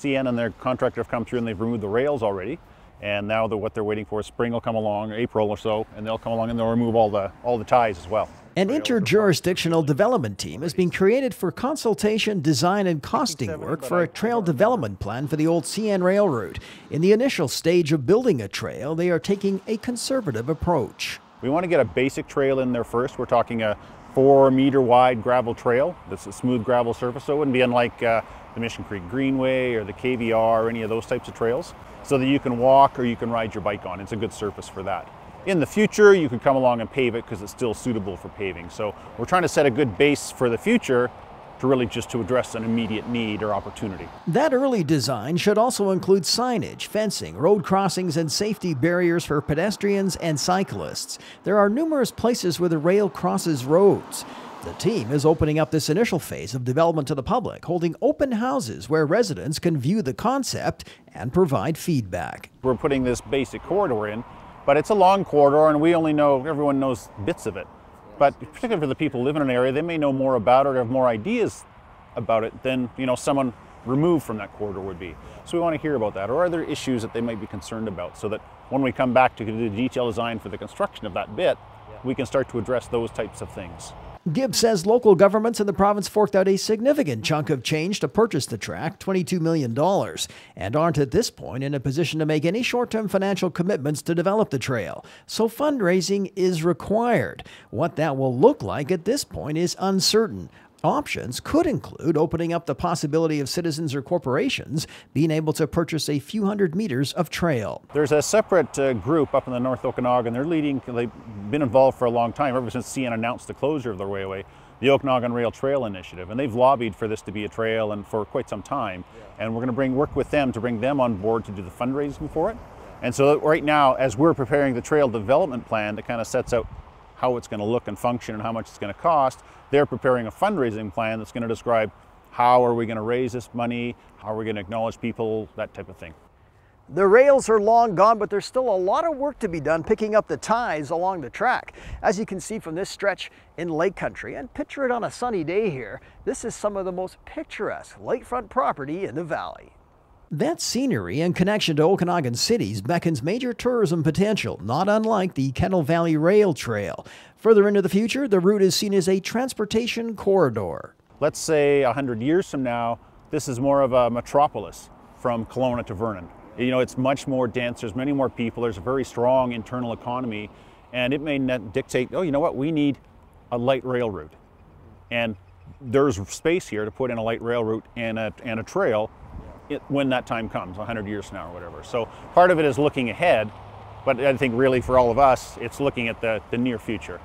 CN and their contractor have come through and they've removed the rails already. And now what they're waiting for is spring will come along, April or so, and they'll come along and they'll remove all the ties as well. An interjurisdictional development team has been created for consultation, design and costing work for a trail development plan for the old CN rail route. In the initial stage of building a trail, they are taking a conservative approach. We want to get a basic trail in there first. We're talking a 4-meter wide gravel trail that's a smooth gravel surface, so it wouldn't be unlike the Mission Creek Greenway or the KVR or any of those types of trails, so that you can walk or you can ride your bike on. It's a good surface for that. In the future, you could come along and pave it because it's still suitable for paving. So we're trying to set a good base for the future to really just to address an immediate need or opportunity. That early design should also include signage, fencing, road crossings, and safety barriers for pedestrians and cyclists. There are numerous places where the rail crosses roads. The team is opening up this initial phase of development to the public, holding open houses where residents can view the concept and provide feedback. We're putting this basic corridor in, but it's a long corridor and we only know, everyone knows bits of it. But particularly for the people who live in an area, they may know more about it or have more ideas about it than someone removed from that corridor would be. So we want to hear about that, or other issues that they might be concerned about, so that when we come back to do the detail design for the construction of that bit, we can start to address those types of things. Gibbs says local governments in the province forked out a significant chunk of change to purchase the track, $22 million, and aren't at this point in a position to make any short-term financial commitments to develop the trail. So fundraising is required. What that will look like at this point is uncertain. Options could include opening up the possibility of citizens or corporations being able to purchase a few hundred meters of trail. There's a separate group up in the North Okanagan. They've been involved for a long time, ever since CN announced the closure of the railway, the Okanagan Rail Trail initiative. And they've lobbied for this to be a trail and for quite some time. And we're going to work with them to bring them on board to do the fundraising for it. And so right now, as we're preparing the trail development plan that kind of sets out how it's going to look and function and how much it's going to cost, they're preparing a fundraising plan that's going to describe how are we going to raise this money, how are we going to acknowledge people, that type of thing. The rails are long gone, but there's still a lot of work to be done picking up the ties along the track. As you can see from this stretch in Lake Country, and picture it on a sunny day here, this is some of the most picturesque lakefront property in the valley. That scenery and connection to Okanagan cities beckons major tourism potential, not unlike the Kettle Valley Rail Trail. Further into the future, the route is seen as a transportation corridor. Let's say 100 years from now, this is more of a metropolis from Kelowna to Vernon. It's much more dense, there's many more people, there's a very strong internal economy, and it may dictate, oh, you know what, we need a light rail route. And there's space here to put in a light rail route and a trail when that time comes, 100 years from now or whatever. So part of it is looking ahead, but I think really for all of us, it's looking at the near future.